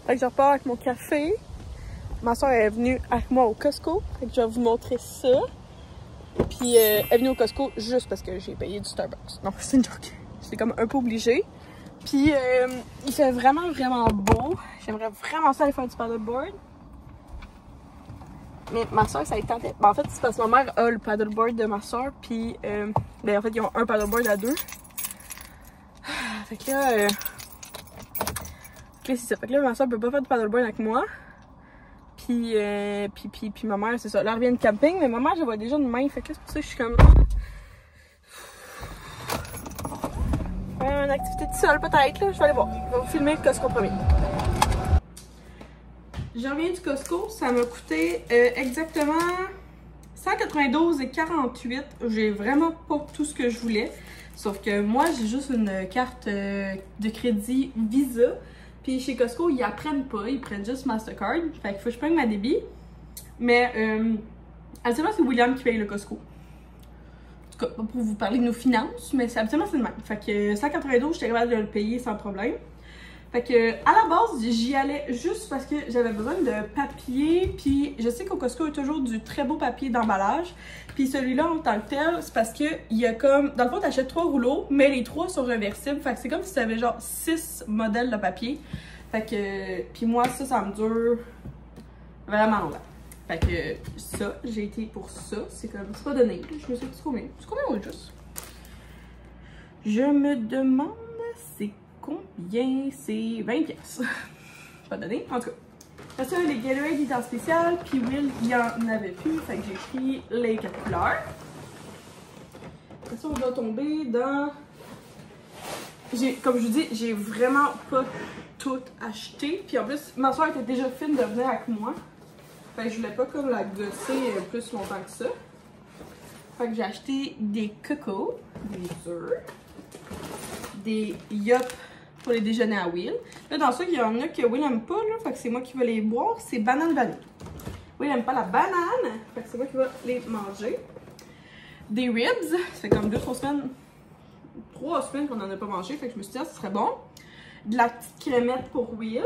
Fait que je repars avec mon café. Ma soeur est venue avec moi au Costco. Fait que je vais vous montrer ça. Puis elle est venue au Costco juste parce que j'ai payé du Starbucks. Non, c'est une joke. J'étais comme un peu obligée. Puis il fait vraiment beau. J'aimerais vraiment ça aller faire du paddleboard. Mais ma soeur, ça a été tenté. Ben, en fait, c'est parce que ma mère a le paddleboard de ma soeur. Puis ben, en fait, ils ont un paddleboard à deux. Fait que là, c'est ça. Fait que là, ma soeur peut pas faire de paddleboard avec moi. Puis ma mère, c'est ça. Là, elle revient de camping, mais ma mère, je vois déjà de main. Fait que là, c'est pour ça que je suis comme. Une activité toute seule, peut-être. Là. Je vais aller voir. Je vais vous filmer le Costco premier. Je reviens du Costco. Ça m'a coûté exactement 192,48. J'ai vraiment pas tout ce que je voulais. Sauf que moi, j'ai juste une carte de crédit Visa. Puis chez Costco, ils apprennent pas, ils prennent juste Mastercard. Fait qu'il faut que je prenne ma débit. Mais habituellement, c'est William qui paye le Costco. En tout cas, pas pour vous parler de nos finances, mais habituellement, c'est le même. Fait que 192, j'étais capable de le payer sans problème. Fait que à la base, j'y allais juste parce que j'avais besoin de papier. Puis je sais qu'au Costco, il y a toujours du très beau papier d'emballage. Puis celui-là, en tant que tel, c'est parce que il y a comme. Dans le fond, t'achètes 3 rouleaux, mais les 3 sont réversibles. Fait que c'est comme si t'avais genre 6 modèles de papier. Fait que. Puis moi, ça me dure vraiment longtemps. Fait que ça, j'ai été pour ça. C'est comme. C'est pas donné. Je me suis dit, c'est combien? C'est combien au juste? Je me demande, c'est combien? C'est 20 pièces. Pas donné, en tout cas. Après ça, les Gatorade étaient en spécial, puis Will, il y en avait plus, fait que j'ai pris les 4 couleurs. Après ça, on va tomber dans... Comme je vous dis, j'ai vraiment pas tout acheté, puis en plus, ma soeur était déjà fine de venir avec moi. Fait que je voulais pas comme la gosser plus longtemps que ça. Fait que j'ai acheté des cocos, des œufs, des yop pour les déjeuners à Will. Là, dans ça, il y en a que Will aime pas, là, fait que c'est moi qui vais les boire. C'est banane vanille. Will aime pas la banane, fait que c'est moi qui vais les manger. Des ribs, ça fait comme 2-3 semaines, 3 semaines qu'on en a pas mangé, fait que je me suis dit, ah, ce serait bon. De la petite crémette pour Will.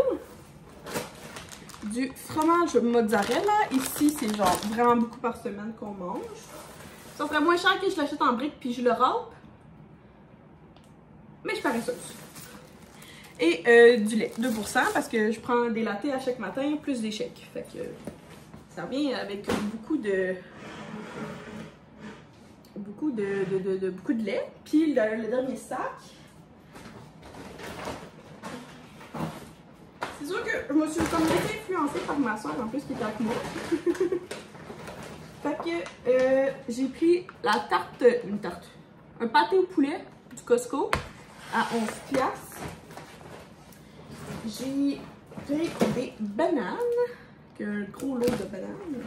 Du fromage mozzarella. Ici, c'est genre vraiment beaucoup par semaine qu'on mange. Ça serait moins cher que je l'achète en briques puis je le râpe. Mais je parais ça. Et du lait, 2% parce que je prends des lattés à chaque matin plus des shakes. Fait que ça vient avec beaucoup de lait. Puis le dernier sac. C'est sûr que je me suis comme laissée influencer par ma soeur en plus qui était avec moi. Fait que j'ai pris un pâté au poulet du Costco à 11 piastres. J'ai pris des bananes, un gros lot de bananes.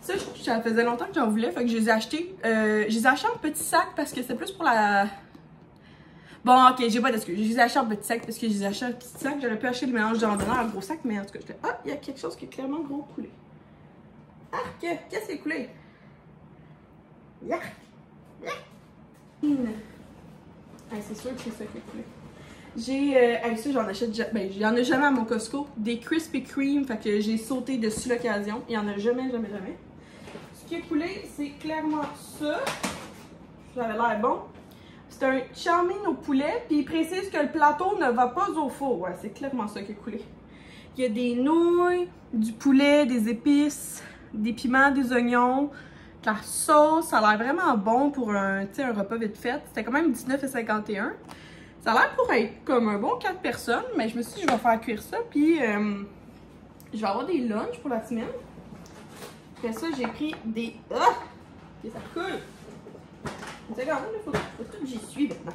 Ça faisait longtemps que j'en voulais, fait que je les ai achetés. Je les ai achetés en petits sacs parce que c'est plus pour la... Bon, ok, j'ai pas d'excuse. Je les ai achetés en petits sacs parce que je les ai achetés en petits sacs. J'aurais pu acheter le mélange de randonneur en gros sac, mais en tout cas, j'étais... Ah, il y a quelque chose qui est clairement gros coulé. Arc! Qu'est-ce qui est coulé? Yark! C'est sûr que c'est ça qui est coulé. J'ai, ça j'en achète, ben j'en ai jamais à mon Costco, des Krispy Kreme, fait que j'ai sauté dessus l'occasion, il y en a jamais. Ce qui est coulé, c'est clairement ça, ça avait l'air bon. C'est un chow mein au poulet, puis il précise que le plateau ne va pas au four, ouais, c'est clairement ça qui est coulé. Il y a des nouilles, du poulet, des épices, des piments, des oignons, de la sauce, ça a l'air vraiment bon pour un repas vite fait, c'était quand même 19,51 $. Ça a l'air pour être comme un bon 4 personnes, mais je me suis dit je vais faire cuire ça, puis je vais avoir des lunchs pour la semaine. Après ça, j'ai pris des... Ah! Ok, ça coule! Une seconde, il faut tout que j'y suis maintenant.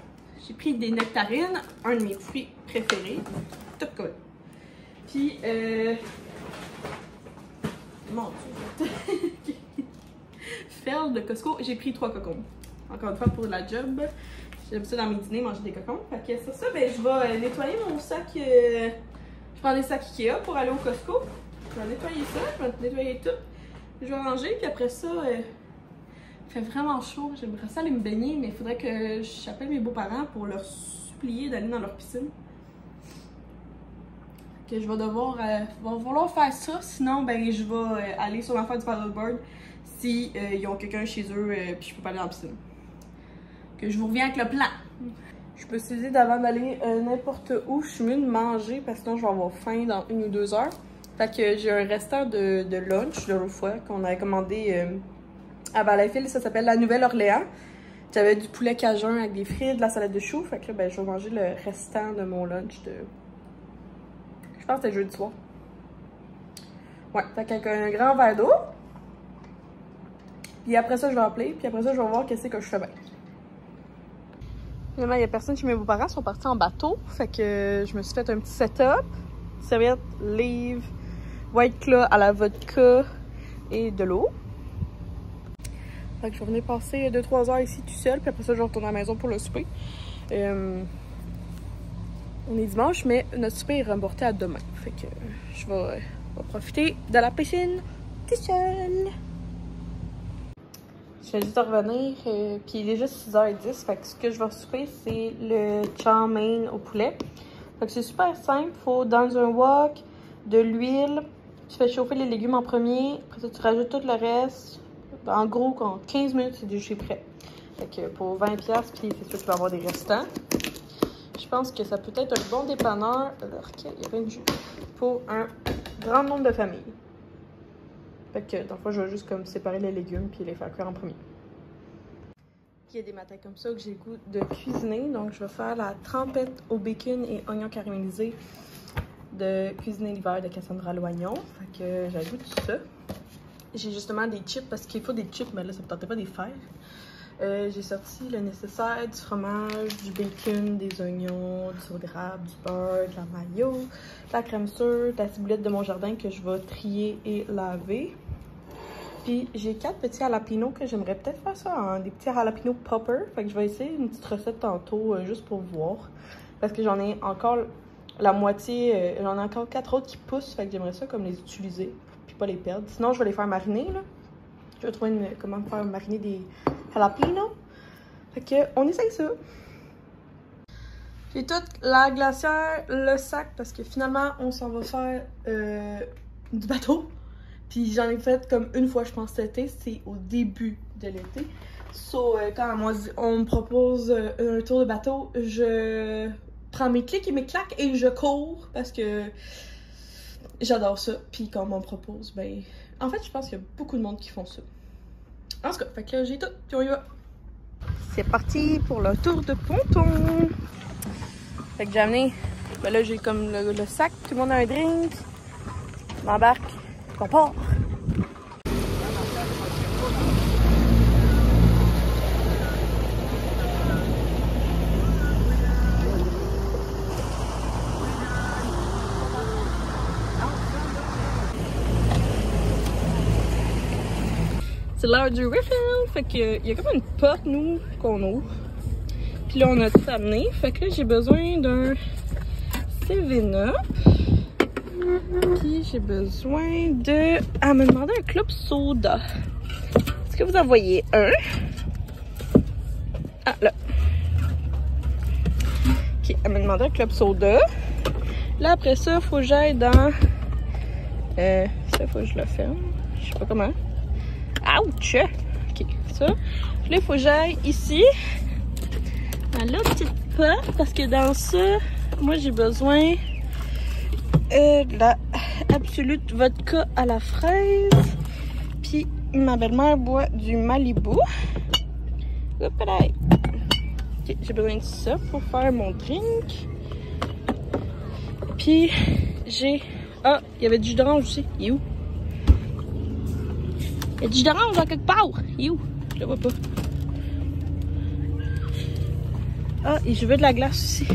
J'ai pris des nectarines, un de mes fruits préférés. Tout cool. Puis, mon Dieu! Ferle de Costco, j'ai pris 3 cocons. Encore une fois pour la job. J'aime ça dans mes dîners, manger des cocons. Fait que sur ça, ben, je vais nettoyer mon sac. Je prends des sacs Ikea pour aller au Costco. Je vais nettoyer ça, je vais nettoyer tout. Je vais ranger, puis après ça, il fait vraiment chaud. J'aimerais ça aller me baigner, mais il faudrait que j'appelle mes beaux-parents pour leur supplier d'aller dans leur piscine. que je vais devoir va falloir faire ça, sinon ben je vais aller sur l'affaire du paddleboard si ils ont quelqu'un chez eux puis je peux pas aller dans la piscine. Que je vous reviens avec le plan. Je me suis dit d'avant d'aller n'importe où, je suis mieux de manger parce que sinon je vais avoir faim dans 1 ou 2 heures. Fait que j'ai un restant de lunch de l'autre fois qu'on avait commandé à Valleyfield, ça s'appelle la Nouvelle-Orléans. J'avais du poulet cajun avec des frites, de la salade de choux. Fait que là, ben, je vais manger le restant de mon lunch de... Je pense que c'était jeudi soir. Ouais, fait qu'avec un grand verre d'eau. Puis après ça, je vais appeler. Puis après ça, je vais voir qu'est-ce que je fais bien. Finalement, il n'y a personne chez mes beaux-parents. Ils sont partis en bateau. Fait que je me suis fait un petit setup. Serviette, livre, White Claw à la vodka et de l'eau. Fait que je vais venir passer 2-3 heures ici tout seul, puis après ça je vais retourner à la maison pour le souper. On est dimanche, mais notre souper est reporté à demain. Fait que je vais profiter de la piscine tout seul. Je viens juste de revenir, puis il est juste 6h10. Fait que ce que je vais souper, c'est le chow mein au poulet. Fait que c'est super simple. Faut dans un wok, de l'huile, tu fais chauffer les légumes en premier, après ça tu rajoutes tout le reste. En gros, en 15 minutes, c'est déjà prêt. Fait que pour 20$, puis c'est sûr que tu vas avoir des restants. Je pense que ça peut être un bon dépanneur. Alors, il y a plein de jus. Pour un grand nombre de familles. Fait que, dans le fond, je vais juste comme séparer les légumes puis les faire cuire en premier. Il y a des matins comme ça que j'ai le goût de cuisiner. Donc, je vais faire la trempette au bacon et oignons caramélisés de Cuisiner l'hiver de Cassandra Loignon. Fait que j'ai le goût de tout ça. J'ai justement des chips parce qu'il faut des chips, mais là ça me tentait pas de les faire. J'ai sorti le nécessaire, du fromage, du bacon, des oignons, du sirop d'érable, du beurre, de la mayo, de la crème sûre, de la ciboulette de mon jardin que je vais trier et laver. Puis j'ai 4 petits jalapenos que j'aimerais peut-être faire ça en des petits jalapenos popper. Fait que je vais essayer une petite recette tantôt juste pour voir. Parce que j'en ai encore la moitié, j'en ai encore 4 autres qui poussent. Fait que j'aimerais ça comme les utiliser. Pas les perdre. Sinon, je vais les faire mariner, là. Je vais trouver comment faire mariner des jalapenos. Fait que, on essaye ça. J'ai toute la glacière, le sac, parce que finalement, on s'en va faire du bateau. Puis j'en ai fait comme une fois, je pense, cet été. C'est au début de l'été. So, quand on me propose un tour de bateau, je prends mes clics et mes claques et je cours parce que j'adore ça, puis quand on m'en propose, ben... En fait, je pense qu'il y a beaucoup de monde qui font ça. En tout cas, fait que là, j'ai tout, puis on y va. C'est parti pour le tour de ponton. Fait que j'ai amené... Ben là, j'ai comme le sac, tout le monde a un drink. Je m'embarque, on part. C'est l'heure du refill. Fait que il y a comme une porte, nous, qu'on ouvre. Puis là, on a tout amené. Fait que là, j'ai besoin d'un 7-Up. Puis j'ai besoin de... Elle me demandait un club soda. Est-ce que vous en voyez un? Ah, là. Ok, elle me demandait un club soda. Là, après ça, il faut que j'aille dans... ça, faut que je le ferme. Je sais pas comment. Ouch! Ok, ça. Puis là, il faut que j'aille ici. Dans la petite porte. Parce que dans ça, moi, j'ai besoin de la Absolute vodka à la fraise. Puis ma belle-mère boit du Malibu. Hop là. Ok, j'ai besoin de ça pour faire mon drink. Puis j'ai... Ah, il y avait du jus d'orange aussi. Il est où? Il y a du jus d'orange en quelque part. Il est où? Je le vois pas. Ah, et je veux de la glace aussi.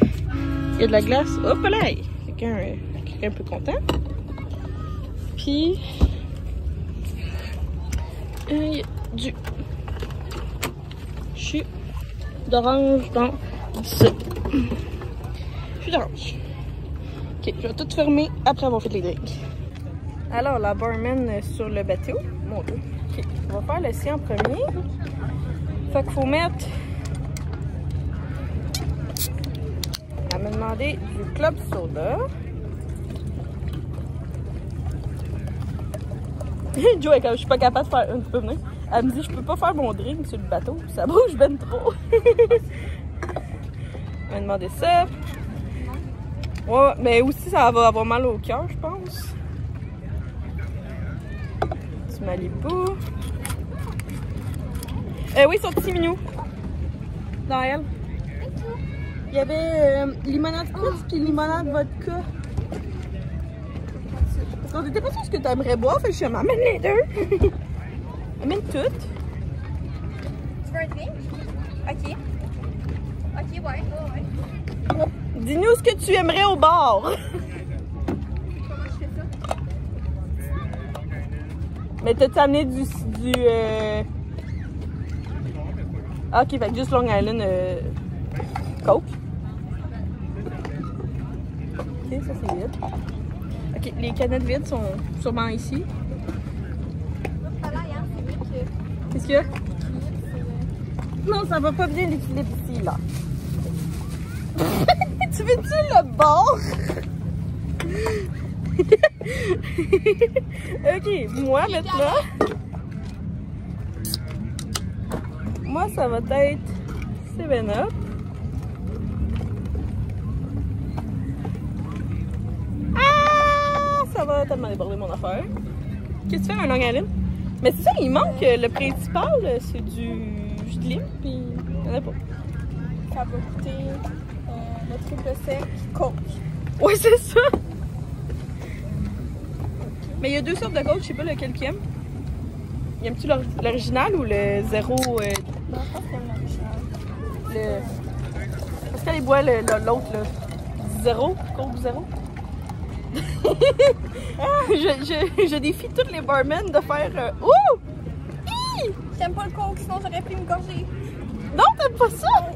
Il y a de la glace. Hop là! Quelqu'un un peu content. Puis, il y a du jus d'orange dans ça. Jus d'orange. Ok, je vais tout fermer après avoir fait les drinks. Alors, la barman sur le bateau. Mon Dieu. Ok, on va faire le sien en premier. Fait qu'il faut mettre... Elle m'a demandé du club soda. Joe, quand je suis pas capable de faire une, tu peux venir. Elle me dit, je peux pas faire mon drink sur le bateau, ça bouge ben trop. On va demander ça. Ouais, mais aussi ça va avoir mal au cœur, je pense. Du Malibu. Oui, ils sont petits mignons. Dans elle. Il y avait limonade spritz puis limonade vodka. Parce qu'on était pas sûr ce que tu aimerais boire, fait que je m'amène les deux. Amène toutes. Tu veux un drink? Ok. Ok, ouais. Dis-nous ce que tu aimerais au bar. Comment je fais ça? Mais t'as-tu amené du Ah, ok, fait que juste Long Island Coke. Ok, ça c'est vide. Ok, les canettes vides sont sûrement ici. Qu'est-ce qu'il y a? Non, ça va pas bien l'équilibre ici, là. Tu veux-tu le bord? Ok, moi maintenant. Moi, ça va être 7-Up. Ah! Ça va tellement déborder mon affaire. Qu'est-ce que tu fais, un Long Island? Mais c'est ça, il manque le principal, c'est du jus de lime, puis il n'y en a pas. Ça va coûter le triple sec Coke. Ouais, c'est ça! Mais il y a deux sortes de Coke, je sais pas lequel qui aime. Aimes-tu l'original ou le zéro? Non, je pense que c'est l'original. Parce qu'elle boit l'autre, là. Zéro? Coke zéro? je défie tous les barmen de faire. Ouh! J'aime pas le Coke, sinon j'aurais pu me gorger. Non, t'aimes pas ça?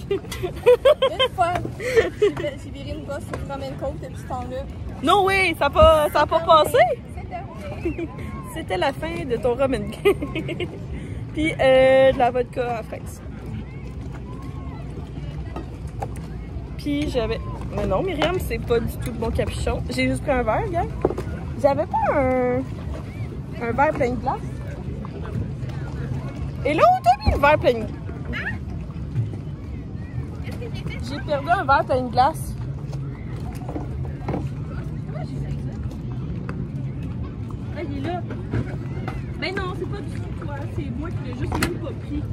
Une fois, j'ai viré une gosse sur vraiment une Coke depuis ce temps-là. Non, oui, ça a pas passé? C'est terminé. C'était la fin de ton rum and cake. Puis de la vodka à fraise. Puis j'avais... Mais non, Myriam, c'est pas du tout le bon capuchon. J'ai juste pris un verre, gars. J'avais pas un verre plein de glace. Et là, où t'as mis le verre plein de... J'ai perdu un verre plein de glace. Ah, il est là. Ben non, c'est pas du tout toi. C'est moi qui l'ai juste même pas pris.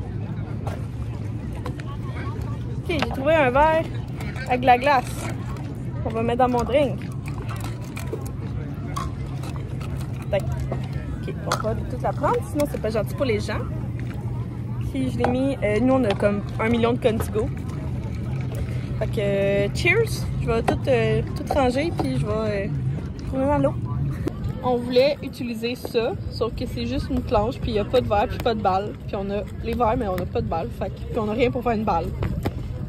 Ok, j'ai trouvé un verre avec de la glace. On va mettre dans mon drink. Tac. Ok, on va tout la prendre, sinon c'est pas gentil pour les gens. Puis je l'ai mis. Nous, on a comme 1 million de Contigo. Fait que cheers! Je vais tout ranger puis je vais trouver dans l'eau. On voulait utiliser ça, sauf que c'est juste une planche puis il n'y a pas de verre puis pas de balle. Puis on a les verres mais on n'a pas de balle. Fait que puis on n'a rien pour faire une balle.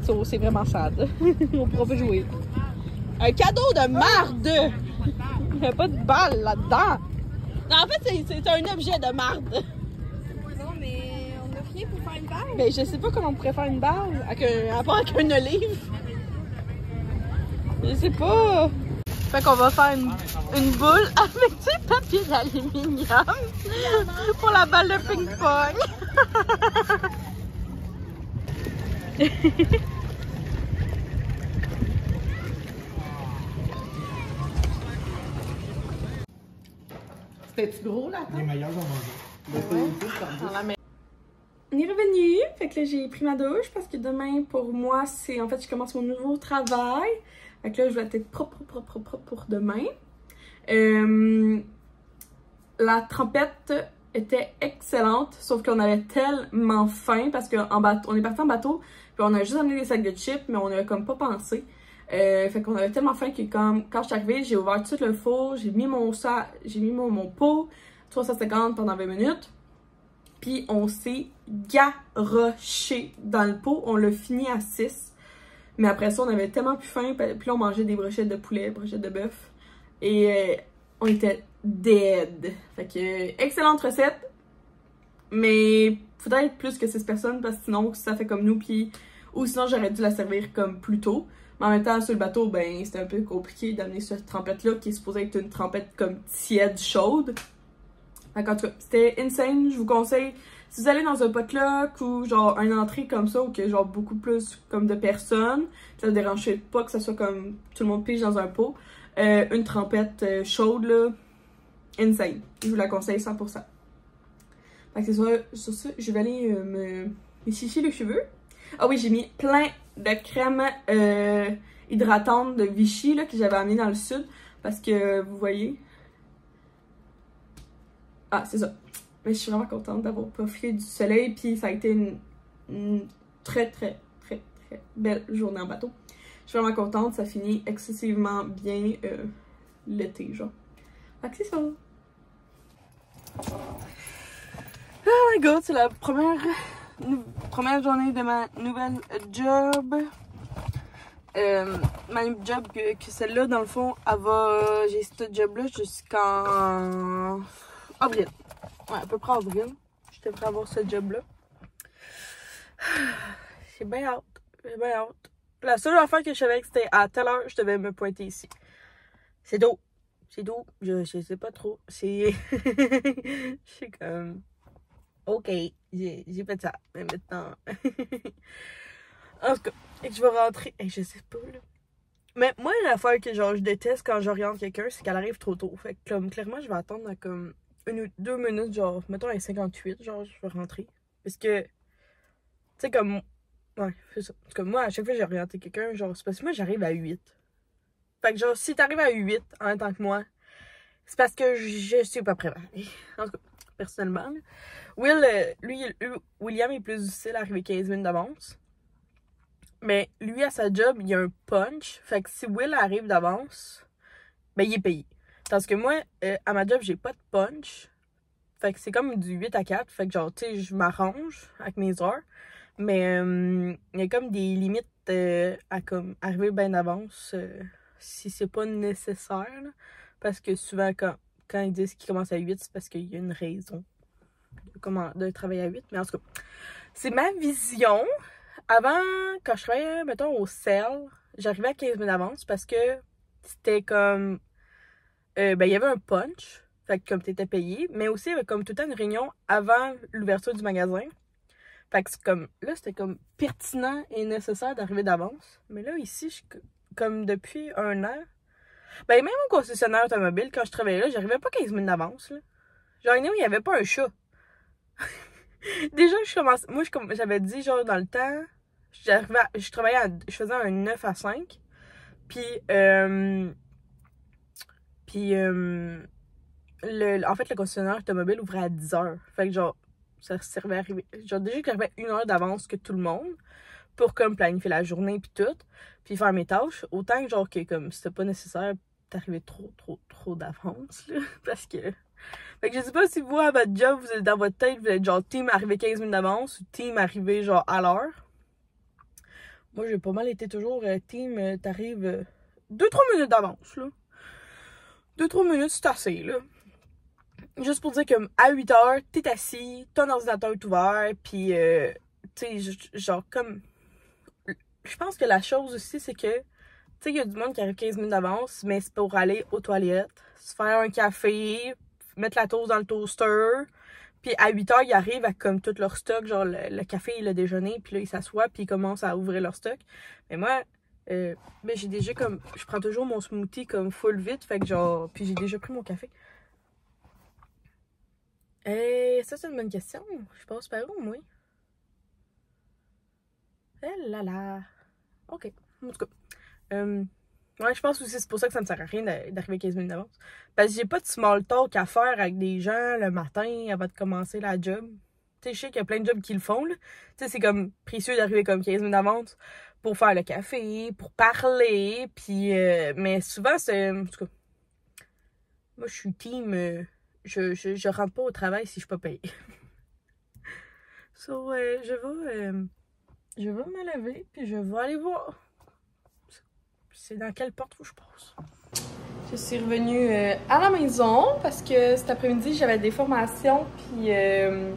So, c'est vraiment sad. On pourra pas jouer. Un cadeau de marde! Il n'y a pas de balle là-dedans. Non, en fait, c'est un objet de marde. Non, mais on a rien pour faire une balle. Ben, je sais pas comment on pourrait faire une balle, à part avec une olive. Je sais pas. Fait qu'on va faire une boule avec du papier d'aluminium pour la balle de ping-pong. C'était-tu gros là? Les meilleurs ont mangé. On est revenu, fait que là j'ai pris ma douche parce que demain pour moi c'est en fait je commence mon nouveau travail. Fait que là je vais être propre pour demain. La trempette était excellente, sauf qu'on avait tellement faim parce qu'on est parti en bateau, puis on a juste amené des sacs de chips, mais on a comme pas pensé. Fait qu'on avait tellement faim que quand je suis arrivée, j'ai ouvert tout de suite le four, j'ai mis mon pot, 350 pendant 20 minutes. Puis on s'est garoché dans le pot, on l'a fini à 6. Mais après ça, on avait tellement plus faim, puis là on mangeait des brochettes de poulet, brochettes de bœuf. Et on était dead. Fait que, excellente recette. Mais faudrait être plus que 6 personnes, parce que sinon ça fait comme nous, puis... Ou sinon j'aurais dû la servir comme plus tôt. Mais en même temps, sur le bateau, ben, c'était un peu compliqué d'amener cette trempette-là, qui est supposée être une trempette comme tiède, chaude. Donc, en tout cas, c'était insane. Je vous conseille, si vous allez dans un potluck ou genre une entrée comme ça, ou que genre beaucoup plus comme de personnes, ça ne dérange pas que ça soit comme tout le monde pige dans un pot, une trempette chaude, là, insane. Je vous la conseille 100%. Fait que c'est ça, sur ça, je vais aller me chicher les cheveux. Ah oui, j'ai mis plein de crème hydratante de Vichy là, que j'avais amené dans le sud. Parce que, vous voyez... Ah, c'est ça. Mais je suis vraiment contente d'avoir profité du soleil. Puis ça a été une très belle journée en bateau. Je suis vraiment contente. Ça finit excessivement bien l'été, genre. Fait que c'est ça. Oh my god, c'est la première journée de ma nouvelle job. Ma job que celle-là, dans le fond, elle va... J'ai cette job-là jusqu'en avril. Ouais, à peu près avril. Je devrais avoir ce job-là. J'ai bien hâte. J'ai bien hâte. La seule affaire que je savais que c'était à telle heure, je devais me pointer ici. C'est d'eau. C'est d'eau. Je sais pas trop. C'est... Je suis comme... Ok, j'ai fait ça. Mais maintenant... En tout cas, et que je vais rentrer... Et je sais pas, là. Mais moi, l'affaire que genre je déteste quand j'oriente quelqu'un, c'est qu'elle arrive trop tôt. Fait que comme, clairement, je vais attendre à comme 1 ou 2 minutes, genre, mettons à 58, genre, je vais rentrer. Parce que, tu sais, comme... Ouais, c'est ça. Parce que moi, à chaque fois que j'ai orienté quelqu'un, genre, c'est parce que moi, j'arrive à 8. Fait que genre, si t'arrives à 8 en même temps que moi, c'est parce que je suis pas préparée. En tout cas, personnellement. William est plus difficile à arriver 15 minutes d'avance. Mais lui, à sa job, il y a un punch. Fait que si Will arrive d'avance, ben il est payé. Parce que moi, à ma job, j'ai pas de punch. Fait que c'est comme du 8 à 4. Fait que genre, tu sais, je m'arrange avec mes heures. Mais il y a comme des limites à comme arriver bien d'avance si c'est pas nécessaire. Là. Parce que souvent, quand ils disent qu'ils commencent à 8, c'est parce qu'il y a une raison de travailler à 8. Mais en tout cas, c'est ma vision. Avant, quand je travaillais, mettons, au CEL, j'arrivais à 15 minutes d'avance parce que c'était comme... ben, il y avait un punch, fait que comme t'étais payé, mais aussi il y avait comme tout le temps une réunion avant l'ouverture du magasin. Fait que c'est comme... Là, c'était comme pertinent et nécessaire d'arriver d'avance. Mais là, ici, comme depuis 1 an, ben même au concessionnaire automobile, quand je travaillais là, j'arrivais pas 15 minutes d'avance, là. Genre, il n'y avait pas un chat. Déjà, moi, j'avais dit, genre, dans le temps... je faisais un 9 à 5. Puis, en fait, le concessionnaire automobile ouvrait à 10h. Fait que, genre, ça servait à arriver. Genre, déjà que j'avais 1 heure d'avance que tout le monde pour, comme, planifier la journée, puis tout. Puis faire mes tâches. Autant que, genre, que, comme, c'était pas nécessaire d'arriver trop d'avance, là. Parce que. Fait que je sais pas si vous, à votre job, vous êtes dans votre tête, vous êtes genre team arrivé 15 minutes d'avance ou team arrivé genre à l'heure. Moi, j'ai pas mal été toujours team, t'arrives 2-3 minutes d'avance, là. 2-3 minutes, c'est assez, là. Juste pour dire que à 8h, t'es assis, ton ordinateur est ouvert, pis, tu sais, genre, comme... Je pense que la chose aussi, c'est que, tu sais, il y a du monde qui arrive 15 minutes d'avance, mais c'est pour aller aux toilettes, se faire un café, mettre la toast dans le toaster, puis à 8h, ils arrivent à comme tout leur stock, genre le café et le déjeuner, puis là, ils s'assoient, puis ils commencent à ouvrir leur stock. Mais moi, ben, j'ai déjà comme... Je prends toujours mon smoothie comme full vite, fait que genre... Puis j'ai déjà pris mon café. Ça, c'est une bonne question. Je passe par où, moi? Eh là là. OK. En tout cas. Ouais, je pense aussi c'est pour ça que ça me sert à rien d'arriver 15 minutes d'avance. Parce que j'ai pas de small talk à faire avec des gens le matin avant de commencer la job. Tu sais, je sais qu'il y a plein de jobs qui le font, là. Tu sais, c'est comme précieux d'arriver comme 15 minutes d'avance pour faire le café, pour parler, puis... mais souvent, c'est... En tout cas, moi, je suis team... je rentre pas au travail si je suis pas payée. So, je vais me lever, puis je vais aller voir... C'est dans quelle porte où je passe? Je suis revenue à la maison parce que cet après-midi, j'avais des formations, puis en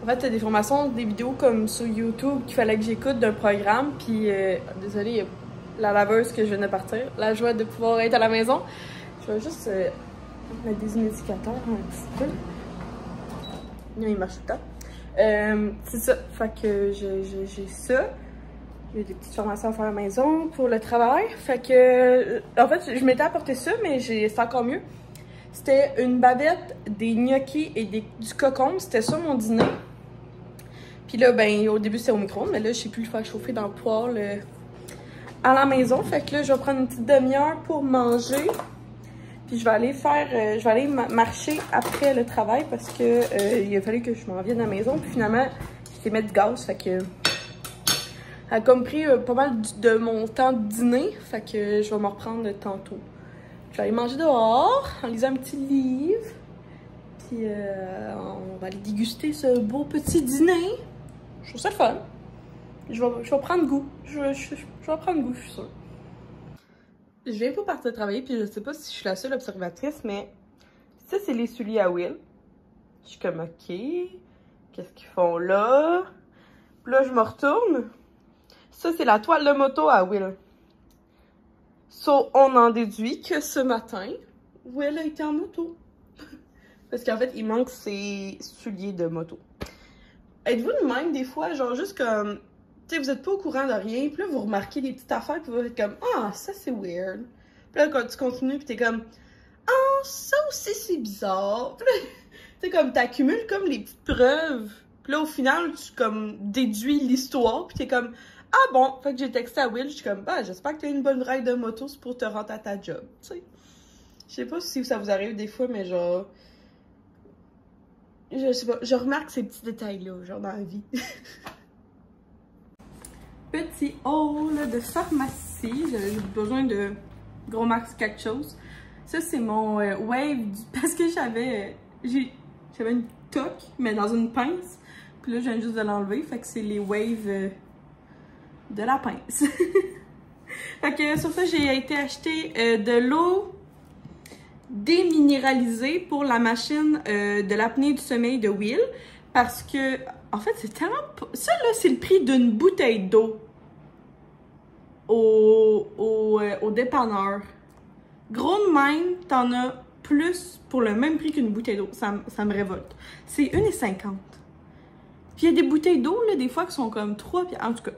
fait, des formations, des vidéos comme sur YouTube qu'il fallait que j'écoute d'un programme, puis désolée, il y a la laveuse que je viens de partir. La joie de pouvoir être à la maison. Je vais juste mettre des humidificateurs un petit peu. Non, il marche tout le temps. C'est ça. Fait que j'ai ça. J'ai des petites formations à faire à la maison pour le travail. Fait que, en fait, je m'étais apporté ça, mais c'est encore mieux. C'était une bavette, des gnocchis et du cocombe. C'était ça mon dîner. Puis là, ben, au début, c'était au micro-ondes, mais là, je sais plus le faire chauffer dans le poêle à la maison. Fait que là, je vais prendre une petite demi-heure pour manger. Puis je vais aller marcher après le travail parce que il a fallu que je m'en vienne à la maison. Puis finalement, j'ai mettre du gaz. Fait que elle a comme pris pas mal de mon temps de dîner. Fait que je vais me reprendre tantôt. Je vais aller manger dehors en lisant un petit livre. Puis on va aller déguster ce beau petit dîner. Je trouve ça le fun. Je vais prendre goût. Je vais prendre goût, je suis sûre. Je viens pas partir travailler, puis je sais pas si je suis la seule observatrice, mais ça, c'est les souliers à Will. Je suis comme, OK, qu'est-ce qu'ils font là? Puis là, je me retourne. Ça, c'est la toile de moto à Will. So, on en déduit que ce matin, Will a été en moto. Parce qu'en fait, il manque ses souliers de moto. Êtes-vous de même des fois, genre juste comme, tu sais, vous êtes pas au courant de rien, puis là, vous remarquez des petites affaires, puis vous êtes comme, ah, ça c'est weird. Puis là, quand tu continues, puis t'es comme, ah, ça aussi c'est bizarre. Puis là, tu sais, comme, t'accumules comme les petites preuves. Puis là, au final, tu comme déduis l'histoire, puis t'es comme, ah bon, fait que j'ai texté à Will, je suis comme, bah, j'espère que t'as une bonne ride de moto, c'est pour te rendre à ta job, tu sais. Je sais pas si ça vous arrive des fois, mais genre, je sais pas, je remarque ces petits détails-là, genre dans la vie. Petit haul de pharmacie, j'ai besoin de gros max quelque chose. Ça, c'est mon wave, parce que j'avais une toque, mais dans une pince. Puis là, je viens juste de l'enlever, fait que c'est les waves de la pince. Fait que sur ça, j'ai été acheter de l'eau déminéralisée pour la machine de l'apnée du sommeil de Will. Parce que, en fait, c'est tellement... Ça, là, c'est le prix d'une bouteille d'eau au dépanneur. Gros de même, t'en as plus pour le même prix qu'une bouteille d'eau. Ça me révolte. C'est 1,50 $. Puis il y a des bouteilles d'eau, là, des fois, qui sont comme 3 $. En tout cas,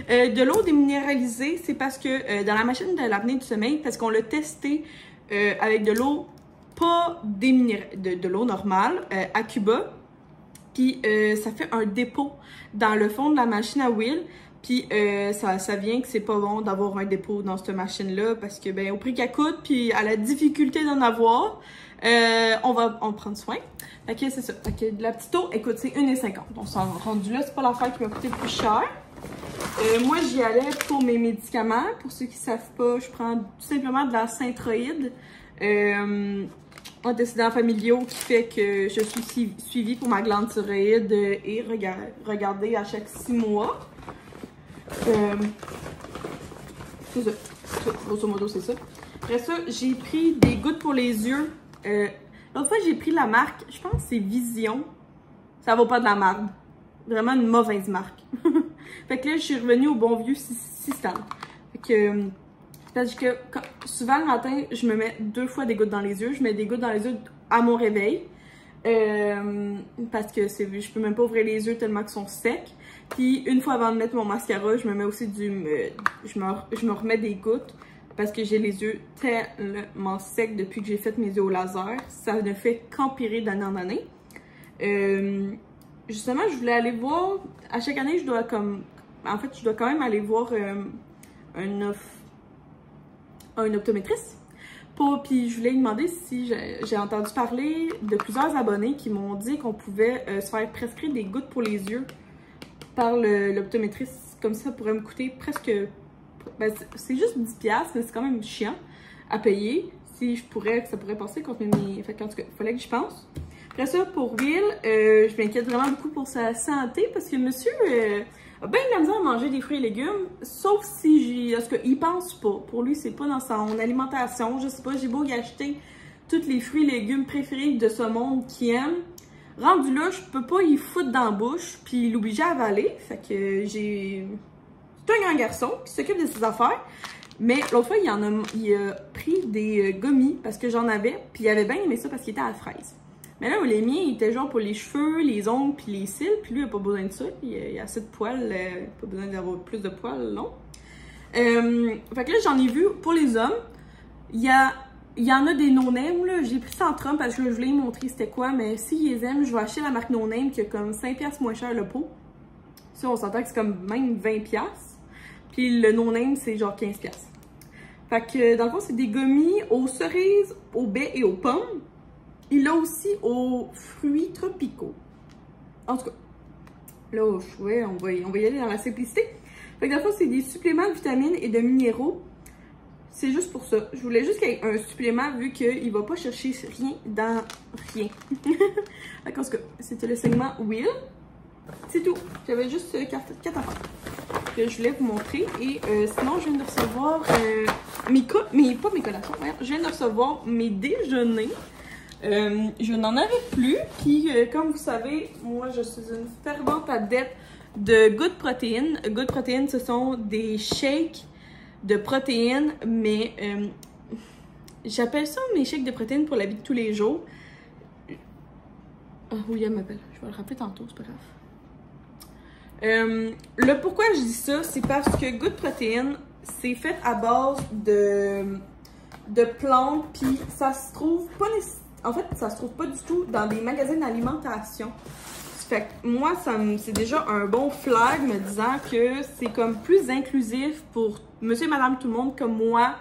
de l'eau déminéralisée, c'est parce que dans la machine de l'apnée du sommeil, parce qu'on l'a testé avec de l'eau pas déminéralisée, de l'eau normale, à Cuba. Puis ça fait un dépôt dans le fond de la machine à Will. Puis ça vient que c'est pas bon d'avoir un dépôt dans cette machine-là parce que, ben, au prix qu'elle coûte, puis à la difficulté d'en avoir, on va en prendre soin. Fait que c'est ça. Fait que de la petite eau, écoute, c'est 1,50 $. On s'en rendu là, c'est pas l'affaire qui m'a coûté le plus cher. Moi, j'y allais pour mes médicaments. Pour ceux qui savent pas, je prends tout simplement de la Synthroid. Antécédents familiaux qui fait que je suis suivie pour ma glande thyroïde et regardée à chaque 6 mois. C'est ça. Grosso modo, c'est ça. Après ça, j'ai pris des gouttes pour les yeux. L'autre fois, j'ai pris la marque, je pense que c'est Vision. Ça vaut pas de la merde. Vraiment une mauvaise marque. Fait que là, je suis revenue au bon vieux Systane. Fait que... Parce que souvent le matin, je me mets 2 fois des gouttes dans les yeux. Je mets des gouttes dans les yeux à mon réveil. Parce que je peux même pas ouvrir les yeux tellement qu'ils sont secs. Puis une fois avant de mettre mon mascara, je me mets aussi je me remets des gouttes. Parce que j'ai les yeux tellement secs depuis que j'ai fait mes yeux au laser. Ça ne fait qu'empirer d'année en année. Justement, je voulais aller voir... À chaque année, je dois comme... En fait, je dois quand même aller voir un optométriste. Puis je voulais lui demander si j'ai entendu parler de plusieurs abonnés qui m'ont dit qu'on pouvait se faire prescrire des gouttes pour les yeux par l'optométriste. Comme ça pourrait me coûter presque... Ben, c'est juste 10$, mais c'est quand même chiant à payer. Si ça pourrait passer contre mes... Fait en tout cas, il fallait que j'y pense. Après ça, pour Will, je m'inquiète vraiment beaucoup pour sa santé parce que monsieur a bien de la misère à manger des fruits et légumes, sauf si parce qu'il pense pas. Pour lui, c'est pas dans son alimentation. Je sais pas, j'ai beau y acheter tous les fruits et légumes préférés de ce monde qu'il aime. Rendu là, je peux pas y foutre dans la bouche puis l'obliger à avaler. Fait que c'est un grand garçon qui s'occupe de ses affaires. Mais l'autre fois, il a pris des gummies parce que j'en avais, puis il avait bien aimé ça parce qu'il était à la fraise. Mais là, les miens, ils étaient genre pour les cheveux, les ongles, puis les cils, puis lui, il n'a pas besoin de ça. Il a assez de poils, pas besoin d'avoir plus de poils, non. Fait que là, j'en ai vu pour les hommes. Il y en a des no-name, là. J'ai pris Centrum parce que je voulais montrer c'était quoi, mais s'ils les aiment, je vais acheter la marque no-name qui a comme 5$ moins cher le pot. Ça, on s'entend que c'est comme même 20$. Puis le no-name, c'est genre 15$. Fait que dans le fond, c'est des gummies aux cerises, aux baies et aux pommes. Il l'a aussi aux fruits tropicaux. En tout cas, là, ouais, on va y aller dans la simplicité. Fait que dans le fond, c'est des suppléments de vitamines et de minéraux. C'est juste pour ça. Je voulais juste qu'il y ait un supplément vu qu'il va pas chercher rien dans rien. En tout cas, c'était le segment Will. C'est tout. J'avais juste 4 affaires que je voulais vous montrer. Et sinon, je viens de recevoir pas mes collations. Je viens de recevoir mes déjeuners. Je n'en avais plus. Puis, comme vous savez, moi, je suis une fervente adepte de Good Protein. Good Protein, ce sont des shakes de protéines, mais j'appelle ça mes shakes de protéines pour la vie de tous les jours. Ah oui, elle m'appelle. Je vais le rappeler tantôt, c'est pas grave. Le pourquoi je dis ça, c'est parce que Good Protein, c'est fait à base de plantes, puis ça se trouve pas en fait, ça se trouve pas du tout dans des magasins d'alimentation. Fait que moi, c'est déjà un bon flag me disant que c'est comme plus inclusif pour monsieur et madame tout le monde comme moi.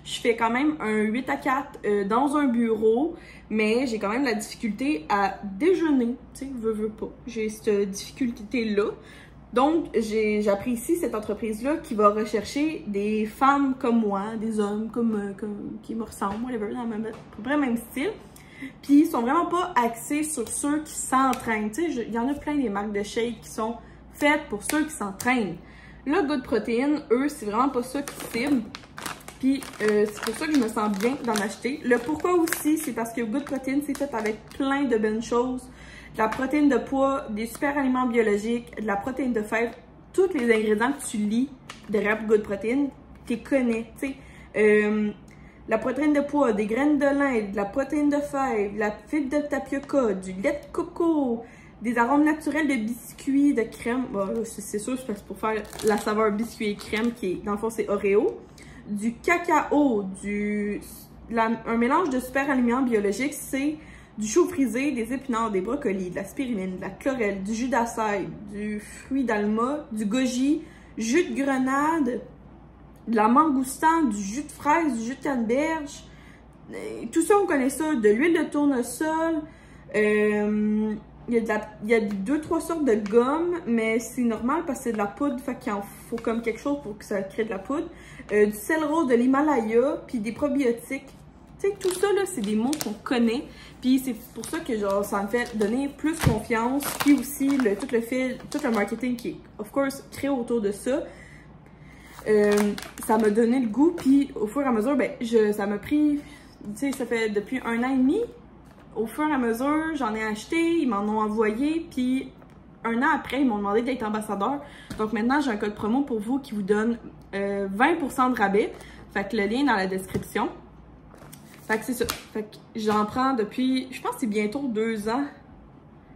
Je fais quand même un 8-4 dans un bureau, mais j'ai quand même la difficulté à déjeuner. Tu sais, veux pas. J'ai cette difficulté-là. Donc, j'apprécie cette entreprise-là qui va rechercher des femmes comme moi, des hommes qui me ressemblent, whatever, dans à peu près le même style. Puis, ils sont vraiment pas axés sur ceux qui s'entraînent. Tu sais, il y en a plein des marques de shake qui sont faites pour ceux qui s'entraînent. Là, Good Protein, eux, c'est vraiment pas ça qu'ils ciblent. Puis, c'est pour ça que je me sens bien d'en acheter. Le pourquoi aussi, c'est parce que Good Protein, c'est fait avec plein de bonnes choses. De la protéine de pois, des super aliments biologiques, de la protéine de fèvre. Tous les ingrédients que tu lis derrière Good Protein, tu les connais, tu sais. La protéine de pois, des graines de lin, de la protéine de fèvre, de la fibre de tapioca, du lait de coco, des arômes naturels de biscuits, de crème. Bon, c'est sûr, c'est pour faire la saveur biscuit et crème qui est, dans le fond, c'est Oreo. Du cacao, un mélange de super aliments biologiques, c'est du chou frisé, des épinards, des brocolis, de la spiruline, de la chlorelle, du jus d'açaï, du fruit d'alma, du goji, jus de grenade, de la mangoustan, du jus de fraise, du jus de canneberge. Tout ça, on connaît ça. De l'huile de tournesol. Il y a 2-3 sortes de gomme, mais c'est normal parce que c'est de la poudre. Fait qu'il en faut comme quelque chose pour que ça crée de la poudre. Du sel rose de l'Himalaya, puis des probiotiques. Tu sais, tout ça, là, c'est des mots qu'on connaît. Puis c'est pour ça que, genre, ça me fait donner plus confiance. Puis aussi, tout le marketing qui est, of course, créé autour de ça. Ça m'a donné le goût, puis au fur et à mesure, ben, ça m'a pris, tu sais, ça fait depuis 1 an et demi. Au fur et à mesure, j'en ai acheté, ils m'en ont envoyé, puis 1 an après, ils m'ont demandé d'être ambassadeur. Donc maintenant, j'ai un code promo pour vous qui vous donne 20% de rabais. Fait que le lien est dans la description. Fait que c'est ça. Fait que j'en prends depuis, je pense que c'est bientôt 2 ans.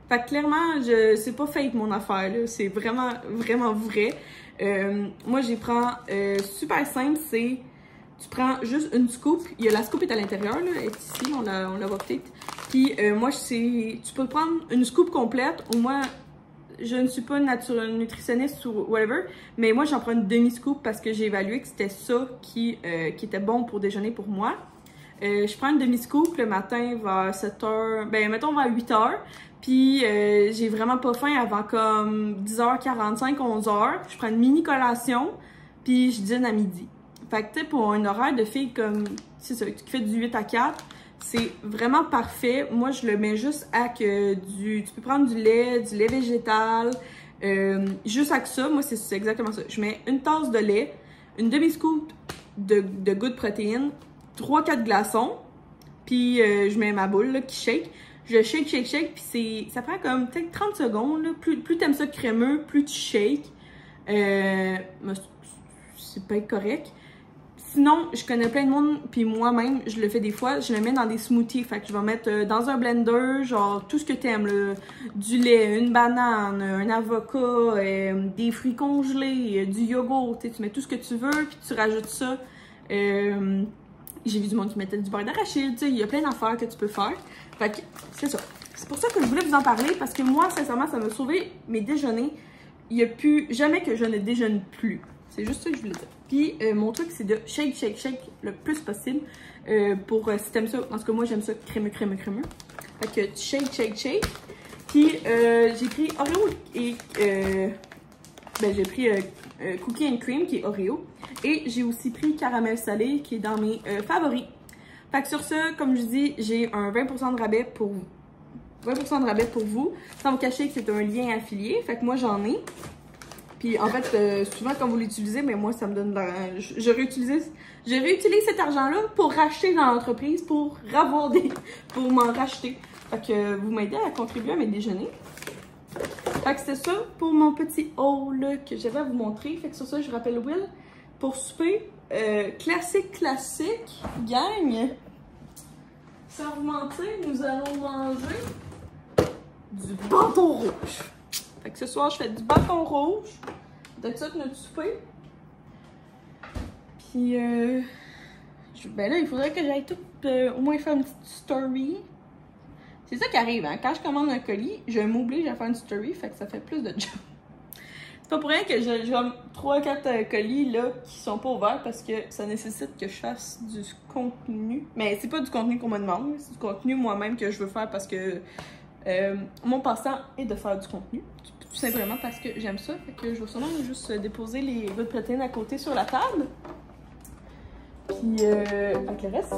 Fait que clairement, c'est pas fake mon affaire, là. C'est vraiment, vraiment vrai. Moi, j'y prends super simple, c'est tu prends juste une scoop. Il y a la scoop est à l'intérieur, là, elle est ici, on la voit peut-être. Puis moi, tu peux prendre une scoop complète, ou moi, je ne suis pas nutritionniste ou whatever, mais moi, j'en prends une demi-scoop parce que j'ai évalué que c'était ça qui était bon pour déjeuner pour moi. Je prends une demi-scoop le matin vers 7h, ben mettons vers 8h. Puis j'ai vraiment pas faim avant comme 10h45, 11h. Je prends une mini collation, puis je dîne à midi. Fait que tu sais, pour un horaire de fille comme, c'est ça, qui fait du 8 à 4, c'est vraiment parfait. Moi, je le mets juste avec tu peux prendre du lait végétal, juste avec ça. Moi, c'est exactement ça. Je mets une tasse de lait, une demi-scoop de Good Protein, 3-4 glaçons, puis je mets ma boule là, qui shake. Je shake, puis ça prend comme peut-être 30 secondes. Là. Plus t'aimes ça crémeux, plus tu shakes. C'est pas correct. Sinon, je connais plein de monde, puis moi-même, je le fais des fois, je le mets dans des smoothies. Fait que je vais mettre dans un blender, genre tout ce que t'aimes, là. Du lait, une banane, un avocat, des fruits congelés, du yogourt, tu mets tout ce que tu veux, puis tu rajoutes ça. J'ai vu du monde qui mettait du beurre d'arachide, tu sais, il y a plein d'affaires que tu peux faire. Fait que c'est ça. C'est pour ça que je voulais vous en parler, parce que moi, sincèrement, ça m'a sauvé mes déjeuners. Il n'y a plus, jamais que je ne déjeune plus. C'est juste ça que je voulais dire. Puis mon truc, c'est de shake le plus possible. Pour si t'aimes ça, en tout cas moi j'aime ça crémeux. Fait que tu shake. Puis j'ai pris Oreo et j'ai pris Cookie and Cream qui est Oreo. Et j'ai aussi pris caramel salé qui est dans mes favoris. Fait que sur ça, comme je dis, j'ai un 20% de rabais pour vous. 20% de rabais pour vous. Sans vous cacher que c'est un lien affilié. Fait que moi j'en ai. Puis en fait, souvent quand vous l'utilisez, mais moi ça me donne de l'argent. Je réutilise cet argent-là pour racheter dans l'entreprise, pour m'en racheter. Fait que vous m'aidez à contribuer à mes déjeuners. Fait que c'est ça pour mon petit haul que j'avais à vous montrer. Fait que sur ça, je rappelle Will. Pour souper, classique, gang. Sans vous mentir, nous allons manger du bâton rouge. Fait que ce soir, je fais du bâton rouge. De ça, notre souper. Puis, ben là, il faudrait que j'aille tout au moins faire une petite story. C'est ça qui arrive, hein. Quand je commande un colis, je m'oblige à faire une story, fait que ça fait plus de job. C'est pas pour rien que j'ai 3-4 colis là qui sont pas ouverts parce que ça nécessite que je fasse du contenu. Mais c'est pas du contenu qu'on me demande, c'est du contenu moi-même que je veux faire parce que mon passe-temps est de faire du contenu. Tout simplement parce que j'aime ça. Fait que je vais sûrement juste déposer les gouttes de protéines à côté sur la table. Puis avec le reste,